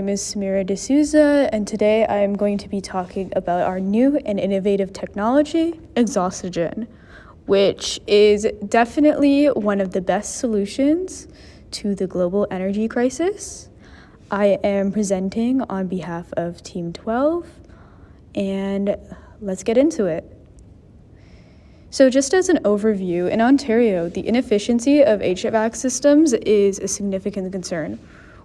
My name is Samira D'Souza, and today I am going to be talking about our new and innovative technology, Exhaustogen, which is definitely one of the best solutions to the global energy crisis. I am presenting on behalf of Team 12, and let's get into it. So just as an overview, in Ontario, the inefficiency of HVAC systems is a significant concern,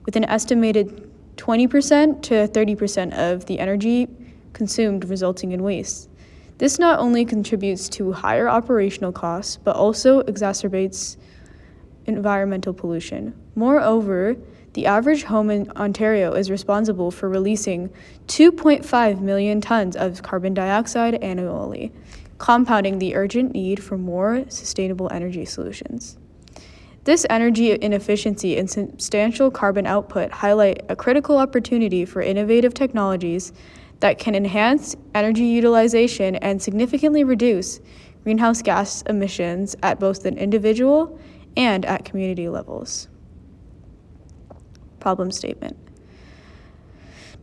with an estimated 20% to 30% of the energy consumed resulting in waste. This not only contributes to higher operational costs, but also exacerbates environmental pollution. Moreover, the average home in Ontario is responsible for releasing 2.5 million tons of carbon dioxide annually, compounding the urgent need for more sustainable energy solutions. This energy inefficiency and substantial carbon output highlight a critical opportunity for innovative technologies that can enhance energy utilization and significantly reduce greenhouse gas emissions at both an individual and at community levels. Problem statement.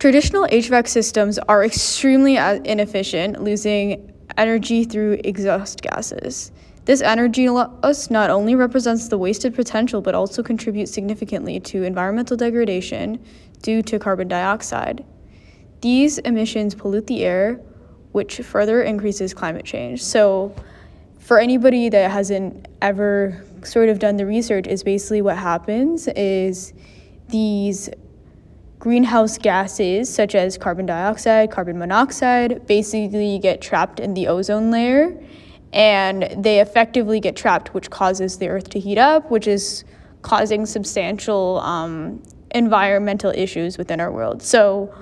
Traditional HVAC systems are extremely inefficient, losing energy through exhaust gases. This energy loss not only represents the wasted potential, but also contributes significantly to environmental degradation due to carbon dioxide. These emissions pollute the air, which further increases climate change. So for anybody that hasn't ever sort of done the research, is basically what happens is these greenhouse gases, such as carbon dioxide, carbon monoxide, basically get trapped in the ozone layer, and they effectively get trapped, which causes the earth to heat up, which is causing substantial environmental issues within our world. So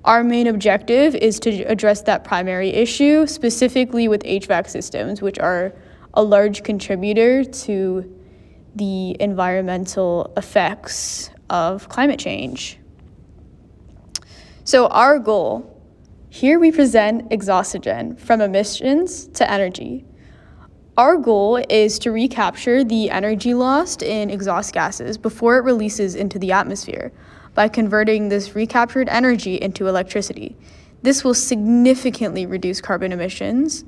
our main objective is to address that primary issue, specifically with HVAC systems, which are a large contributor to the environmental effects of climate change. So our goal, here we present Exhaustogen, from emissions to energy. Our goal is to recapture the energy lost in exhaust gases before it releases into the atmosphere by converting this recaptured energy into electricity. This will significantly reduce carbon emissions,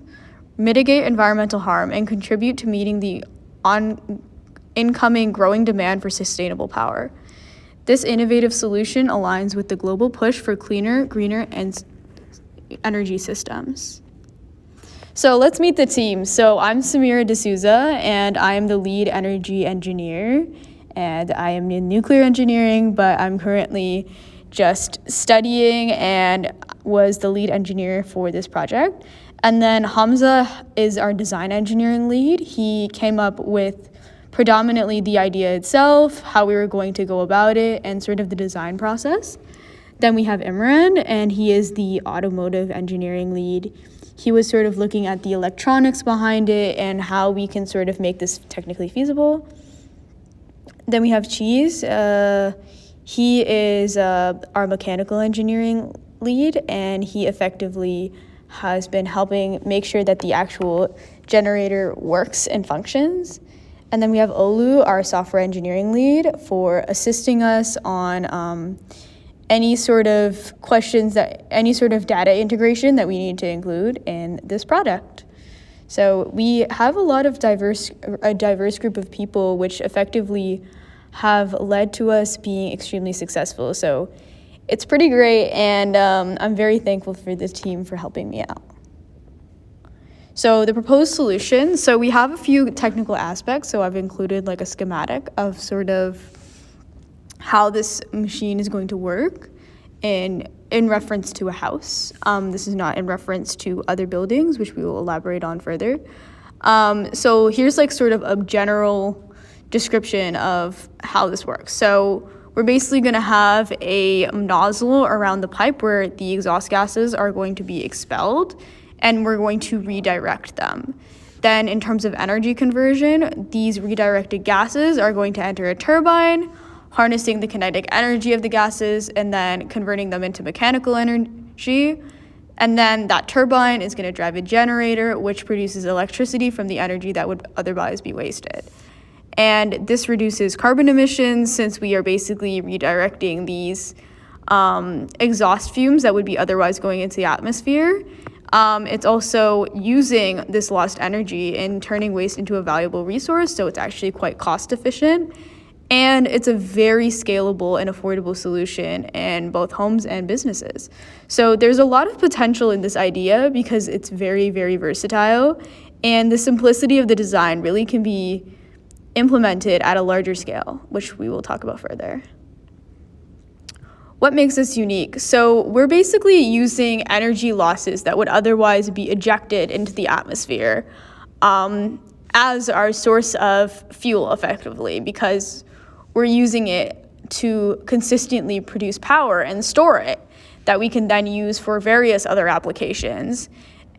mitigate environmental harm, and contribute to meeting the incoming growing demand for sustainable power. This innovative solution aligns with the global push for cleaner, greener, and energy systems. So let's meet the team. So I'm Samira D'Souza, and I am the lead energy engineer, and I am in nuclear engineering, but I'm currently just studying and was the lead engineer for this project. And then Hamza is our design engineering lead. He came up with predominantly the idea itself, how we were going to go about it, and sort of the design process. Then we have Imran, and he is the automotive engineering lead. He was sort of looking at the electronics behind it and how we can sort of make this technically feasible. Then we have Cheese. He is our mechanical engineering lead, and he effectively has been helping make sure that the actual generator works and functions. And then we have Olu, our software engineering lead, for assisting us on any sort of any sort of data integration that we need to include in this product. So we have a diverse group of people, which effectively have led to us being extremely successful. So it's pretty great, and I'm very thankful for this team for helping me out. So the proposed solution, so we have a few technical aspects. So I've included like a schematic of sort of how this machine is going to work in reference to a house. This is not in reference to other buildings, which we will elaborate on further. So here's like sort of a general description of how this works. So we're basically going to have a nozzle around the pipe where the exhaust gases are going to be expelled, and we're going to redirect them. Then in terms of energy conversion, these redirected gases are going to enter a turbine, harnessing the kinetic energy of the gases and then converting them into mechanical energy. And then that turbine is going to drive a generator, which produces electricity from the energy that would otherwise be wasted. And this reduces carbon emissions since we are basically redirecting these exhaust fumes that would be otherwise going into the atmosphere. It's also using this lost energy and turning waste into a valuable resource, so it's actually quite cost efficient. And it's a very scalable and affordable solution in both homes and businesses. So there's a lot of potential in this idea because it's very, very versatile. And the simplicity of the design really can be implemented at a larger scale, which we will talk about further. What makes this unique? So we're basically using energy losses that would otherwise be ejected into the atmosphere as our source of fuel effectively, because we're using it to consistently produce power and store it that we can then use for various other applications.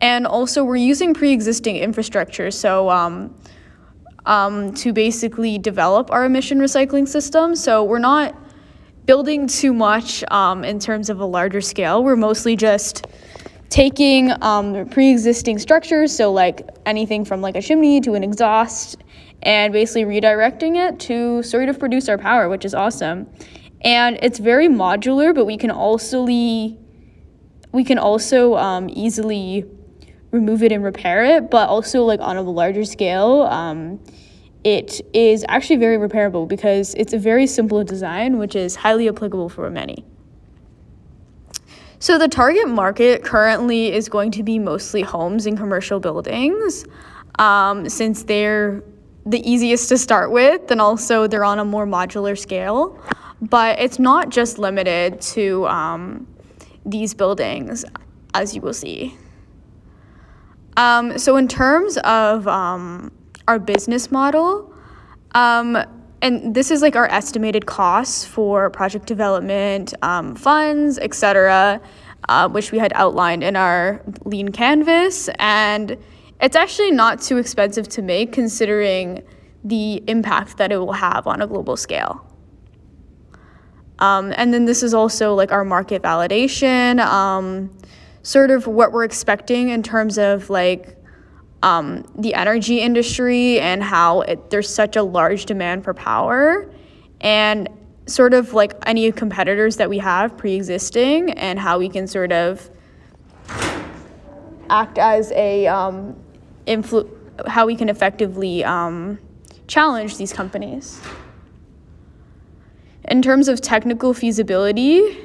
And also we're using pre-existing infrastructure to basically develop our emission recycling system. So we're not building too much in terms of a larger scale. We're mostly just taking pre-existing structures, so like anything from like a chimney to an exhaust, and basically redirecting it to sort of produce our power, which is awesome. And it's very modular, but we can also easily remove it and repair it, but also like on a larger scale, it is actually very repairable because it's a very simple design, which is highly applicable for many. So the target market currently is going to be mostly homes and commercial buildings, since they're the easiest to start with, and also they're on a more modular scale. But it's not just limited to these buildings, as you will see. So in terms of our business model, and this is like our estimated costs for project development, funds, etc., which we had outlined in our lean canvas. And it's actually not too expensive to make considering the impact that it will have on a global scale. And then this is also like our market validation, sort of what we're expecting in terms of like the energy industry and how there's such a large demand for power, and sort of like any competitors that we have pre-existing, and how we can sort of act as a how we can effectively challenge these companies. In terms of technical feasibility,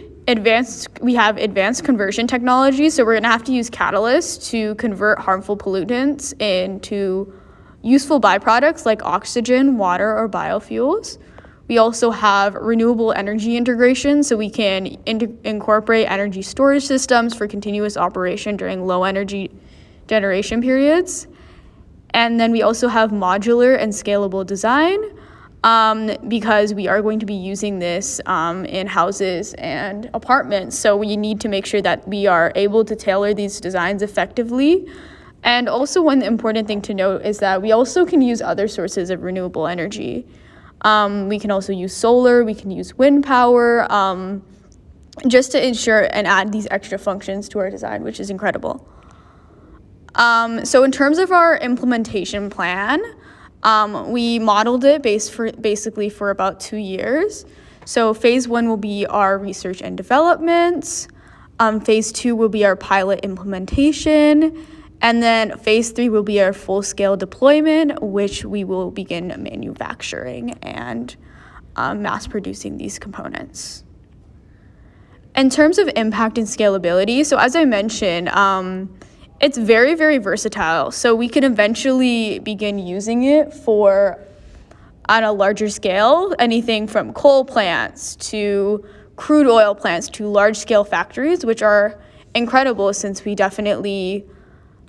we have advanced conversion technology, so we're going to have to use catalysts to convert harmful pollutants into useful byproducts like oxygen, water, or biofuels. We also have renewable energy integration, so we can incorporate energy storage systems for continuous operation during low energy generation periods. And then we also have modular and scalable design, because we are going to be using this in houses and apartments. So we need to make sure that we are able to tailor these designs effectively. And also one important thing to note is that we also can use other sources of renewable energy. We can also use solar, we can use wind power, just to ensure and add these extra functions to our design, which is incredible. So in terms of our implementation plan, we modeled it basically for about 2 years. So phase 1 will be our research and development. Phase 2 will be our pilot implementation. And then phase 3 will be our full-scale deployment, which we will begin manufacturing and mass producing these components. In terms of impact and scalability, so as I mentioned, it's very, very versatile. So we can eventually begin using it on a larger scale, anything from coal plants to crude oil plants to large-scale factories, which are incredible since we definitely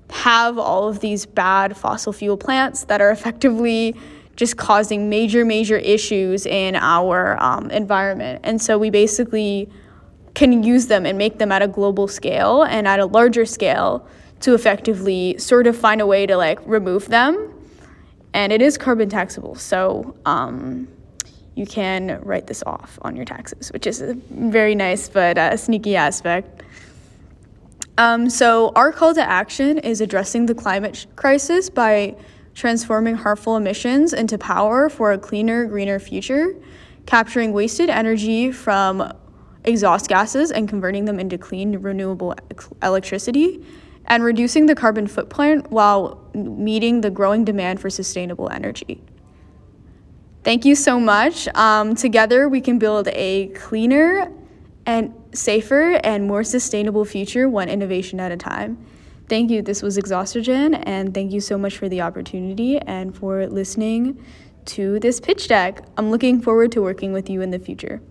have all of these bad fossil fuel plants that are effectively just causing major, major issues in our environment. And so we basically can use them and make them at a global scale and at a larger scale to effectively sort of find a way to like remove them. And it is carbon taxable, so you can write this off on your taxes, which is a very nice but sneaky aspect. So our call to action is addressing the climate crisis by transforming harmful emissions into power for a cleaner, greener future, capturing wasted energy from exhaust gases and converting them into clean, renewable electricity, and reducing the carbon footprint while meeting the growing demand for sustainable energy. Thank you so much. Together, we can build a cleaner and safer and more sustainable future, one innovation at a time. Thank you. This was Exhaustogen, and thank you so much for the opportunity and for listening to this pitch deck. I'm looking forward to working with you in the future.